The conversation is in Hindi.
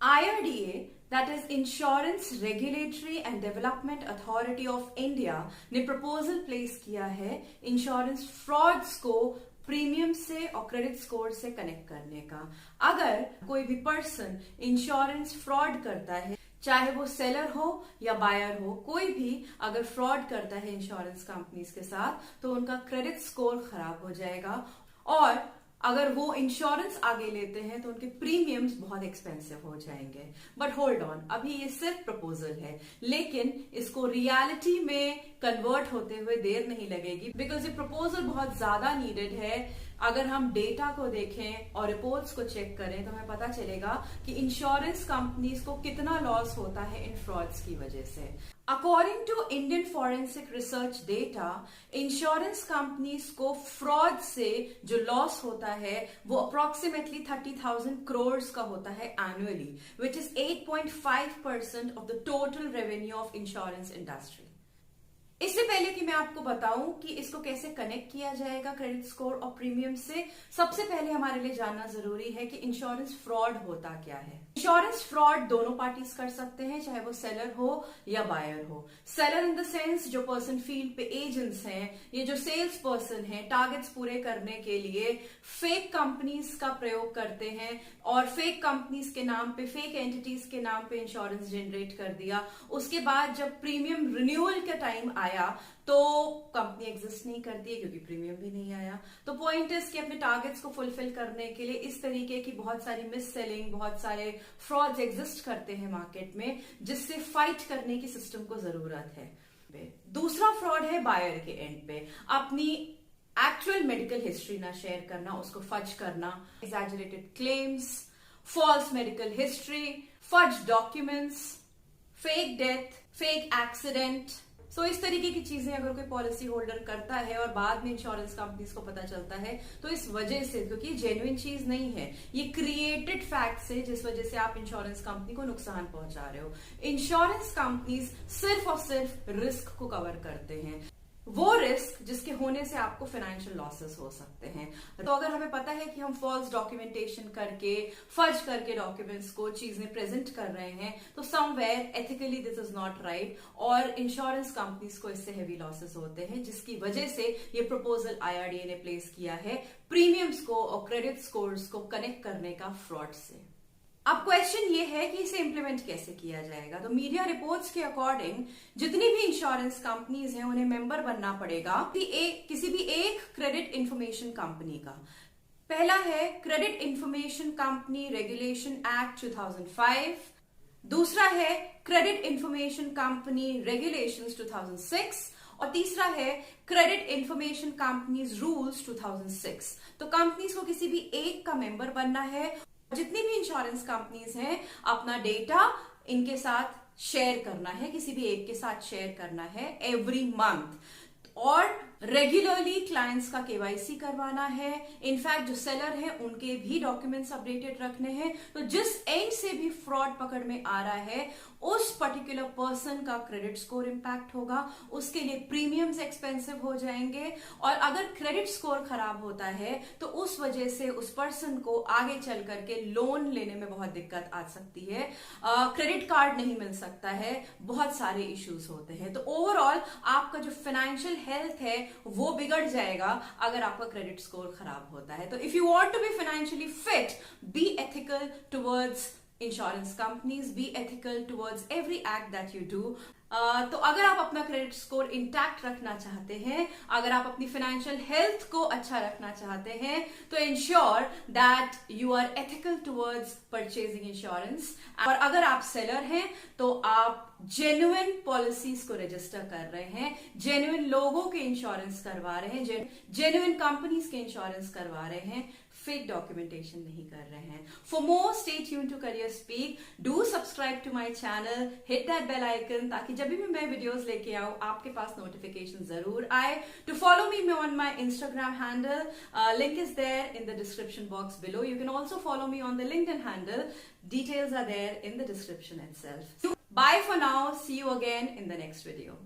IRDA, that is Insurance Regulatory and Development Authority of India, ने प्रपोजल प्लेस किया है इंश्योरेंस फ्रॉड्स को प्रीमियम से और क्रेडिट स्कोर से कनेक्ट करने का। अगर कोई भी पर्सन इंश्योरेंस फ्रॉड करता है, चाहे वो सेलर हो या बायर हो, कोई भी अगर फ्रॉड करता है इंश्योरेंस कंपनीज के साथ, तो उनका क्रेडिट स्कोर खराब हो जाएगा और अगर वो इंश्योरेंस आगे लेते हैं तो उनके प्रीमियम्स बहुत एक्सपेंसिव हो जाएंगे। बट होल्ड ऑन, अभी ये सिर्फ प्रपोजल है, लेकिन इसको रियलिटी में कन्वर्ट होते हुए देर नहीं लगेगी, बिकॉज ये प्रपोजल बहुत ज्यादा नीडेड है। अगर हम डेटा को देखें और रिपोर्ट्स को चेक करें तो हमें पता चलेगा कि इंश्योरेंस कंपनीज को कितना लॉस होता है इन फ्रॉड्स की वजह से। According to Indian forensic research data, insurance companies को फ्रॉड से जो लॉस होता है वो अप्रोक्सीमेटली 30,000 करोड़ का होता है annually, which is 8.5% of the total revenue of insurance industry. इससे पहले कि मैं आपको बताऊं कि इसको कैसे कनेक्ट किया जाएगा क्रेडिट स्कोर और प्रीमियम से, सबसे पहले हमारे लिए जानना जरूरी है कि इंश्योरेंस फ्रॉड होता क्या है। इंश्योरेंस फ्रॉड दोनों पार्टीज कर सकते हैं, चाहे वो सेलर हो या बायर हो। सेलर इन द सेंस जो पर्सन फील्ड पे एजेंट्स हैं, ये जो सेल्स पर्सन हैं, टारगेट्स पूरे करने के लिए फेक कंपनीज का प्रयोग करते हैं और फेक कंपनीज के नाम पे, फेक एंटिटीज के नाम पे इंश्योरेंस जनरेट कर दिया। उसके बाद जब प्रीमियम रिन्यूअल का टाइम आया तो कंपनी एग्जिस्ट नहीं करती है क्योंकि प्रीमियम भी नहीं आया। तो पॉइंट इज कि अपने टारगेट्स को फुलफिल करने के लिए इस तरीके की बहुत सारी मिस सेलिंग, बहुत सारे फ्रॉड्स एग्जिस्ट करते हैं मार्केट में, जिससे फाइट करने की सिस्टम को जरूरत है। दूसरा फ्रॉड है बायर के एंड पे, अपनी एक्चुअल मेडिकल हिस्ट्री ना शेयर करना, उसको फज करना, exaggerated claims, false medical history, fudge documents, fake death, fake accident. So इस तरीके की चीजें अगर कोई पॉलिसी होल्डर करता है और बाद में इंश्योरेंस कंपनीज को पता चलता है, तो इस वजह से, क्योंकि जेन्युइन चीज नहीं है, ये क्रिएटेड फैक्ट्स है जिस वजह से आप इंश्योरेंस कंपनी को नुकसान पहुंचा रहे हो। इंश्योरेंस कंपनीज सिर्फ और सिर्फ रिस्क को कवर करते हैं, वो रिस्क जिसके होने से आपको फाइनेंशियल लॉसेस हो सकते हैं। तो अगर हमें पता है कि हम फॉल्स डॉक्यूमेंटेशन करके, फर्ज करके डॉक्यूमेंट्स को, चीजें प्रेजेंट कर रहे हैं, तो somewhere ethically this is not right और इंश्योरेंस कंपनीज को इससे हेवी लॉसेस होते हैं, जिसकी वजह से ये प्रपोजल IRDA ने प्लेस किया है प्रीमियम्स को और क्रेडिट स्कोर्स को कनेक्ट करने का फ्रॉड से। अब क्वेश्चन ये है कि इसे इंप्लीमेंट कैसे किया जाएगा। तो मीडिया रिपोर्ट्स के अकॉर्डिंग जितनी भी इंश्योरेंस कंपनीज हैं उन्हें मेंबर बनना पड़ेगा किसी भी एक क्रेडिट इंफॉर्मेशन कंपनी का। पहला है credit information company regulation act 2005, दूसरा है क्रेडिट इंफॉर्मेशन कंपनी रेगुलेशंस 2006 और तीसरा है क्रेडिट इंफॉर्मेशन कंपनीज रूल्स 2006। तो कंपनीज को किसी भी एक का मेंबर बनना है। जितनी भी इंश्योरेंस कंपनीज हैं अपना डेटा इनके साथ शेयर करना है, किसी भी एक के साथ शेयर करना है एवरी मंथ, और रेगुलरली क्लाइंट्स का KYC करवाना है। इनफैक्ट जो सेलर हैं उनके भी डॉक्यूमेंट्स अपडेटेड रखने हैं। तो जिस एंड से भी फ्रॉड पकड़ में आ रहा है उस पर्टिकुलर पर्सन का क्रेडिट स्कोर इंपैक्ट होगा, उसके लिए प्रीमियम्स एक्सपेंसिव हो जाएंगे और अगर क्रेडिट स्कोर खराब होता है तो उस वजह से उस पर्सन को आगे चल करके लोन लेने में बहुत दिक्कत आ सकती है, क्रेडिट कार्ड नहीं मिल सकता है, बहुत सारे इश्यूज होते हैं। तो ओवरऑल आपका जो फाइनेंशियल हेल्थ है वो बिगड़ जाएगा अगर आपका क्रेडिट स्कोर खराब होता है। तो if you want to be financially fit, be ethical towards insurance companies, be ethical towards every act that you do. तो अगर आप अपना क्रेडिट स्कोर इंटैक्ट रखना चाहते हैं, अगर आप अपनी फाइनेंशियल हेल्थ को अच्छा रखना चाहते हैं, तो ensure that you are ethical towards purchasing insurance. और अगर आप सेलर हैं तो आप जेन्युइन पॉलिसीज को रजिस्टर कर रहे हैं, जेन्युइन लोगों के इंश्योरेंस करवा रहे हैं, जेन्युइन कंपनीज के इंश्योरेंस करवा रहे हैं, फेक डॉक्यूमेंटेशन नहीं कर रहे हैं। For more stay tuned to career speak, do subscribe to my channel, hit that bell icon ताकि जब भी मैं वीडियोस लेके आऊं आपके पास नोटिफिकेशन जरूर आए। To follow me on my Instagram handle, link is there in the description box below. You can also follow me on the LinkedIn handle. Details are there in the description itself. Bye for now. See you again in the next video.